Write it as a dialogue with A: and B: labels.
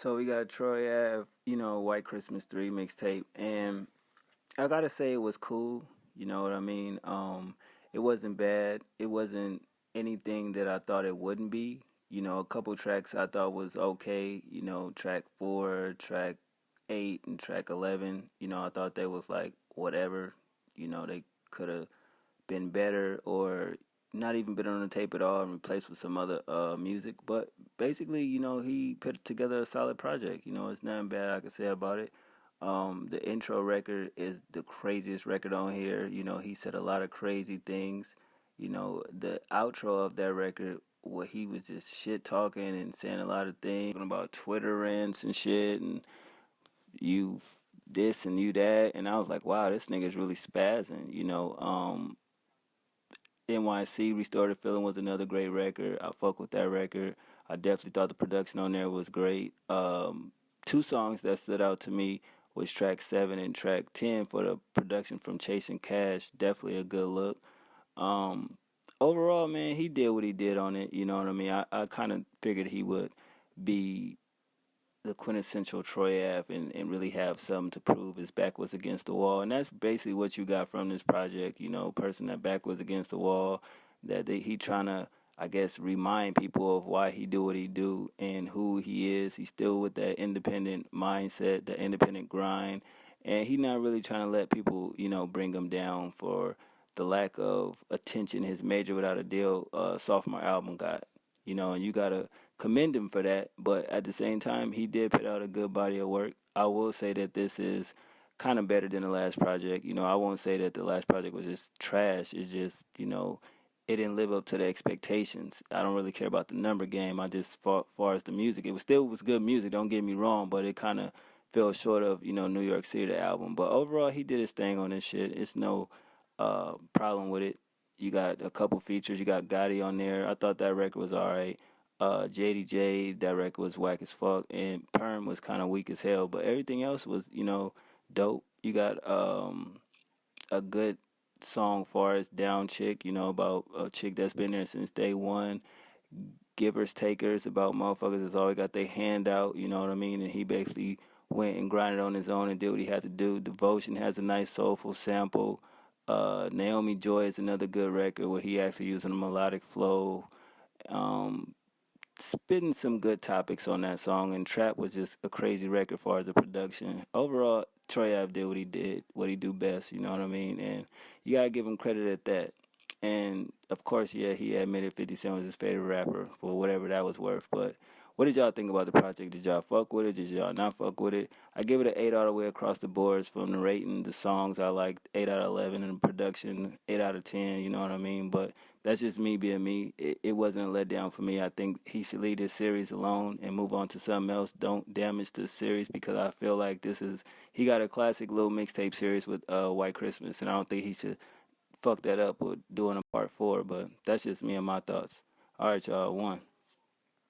A: So we got Troy Ave, White Christmas 3 mixtape. And I gotta say it was cool. You know what I mean? It wasn't bad. It wasn't anything that I thought it wouldn't be. A couple tracks I thought was okay. Track 4, track 8, and track 11. I thought they was like whatever. They could have been better or not even been on the tape at all and replaced with some other music. But basically, he put together a solid project. It's nothing bad I could say about it. The intro record is the craziest record on here. He said a lot of crazy things. The outro of that record, where he was just shit talking and saying a lot of things about Twitter rants and shit, and you this and you that, and I was like, wow, this nigga's really spazzing. NYC Restorative Feeling was another great record. I fuck with that record. I definitely thought the production on there was great. Two songs that stood out to me was track 7 and track 10 for the production from Chasing Cash. Definitely a good look. Um, Overall, man, he did what he did on it. You know what I mean? I kind of figured he would be the quintessential Troy Ave and really have something to prove. His back was against the wall. And that's basically what you got from this project, person that back was against the wall, that he trying to, I guess, remind people of why he do what he do and who he is. He's still with that independent mindset, the independent grind. And he not really trying to let people, bring him down for the lack of attention his Major Without a Deal sophomore album got. And you got to commend him for that. But at the same time, he did put out a good body of work. I will say that this is kind of better than the last project. I won't say that the last project was just trash. It's just, it didn't live up to the expectations. I don't really care about the number game. I just, far as the music, it was good music. Don't get me wrong, but it kind of fell short of, New York City, the album. But overall, he did his thing on this shit. It's no problem with it. You got a couple features. You got Gotti on there. I thought that record was alright. JDJ, that record was whack as fuck, and Perm was kind of weak as hell. But everything else was, dope. You got a good song far as Down Chick, about a chick that's been there since day one. Givers, takers, about motherfuckers that's always got their hand out, you know what I mean? And he basically went and grinded on his own and did what he had to do. Devotion has a nice soulful sample. Naomi Joy is another good record where he actually using a melodic flow. Spitting some good topics on that song, and Trap was just a crazy record as far as the production. Overall, Troy Ave did, what he do best, you know what I mean? And you gotta give him credit at that. And of course, yeah, he admitted 50 Cent was his favorite rapper for whatever that was worth. But what did y'all think about the project? Did y'all fuck with it? Did y'all not fuck with it? I give it an 8 all the way across the boards from the rating. The songs I liked 8 out of 11, and the production 8 out of 10. You know what I mean? But that's just me being me. It wasn't a letdown for me. I think he should leave this series alone and move on to something else. Don't damage the series, because I feel like he got a classic little mixtape series with White Christmas, and I don't think he should fuck that up with doing a part 4. But that's just me and my thoughts. All right, y'all. 1.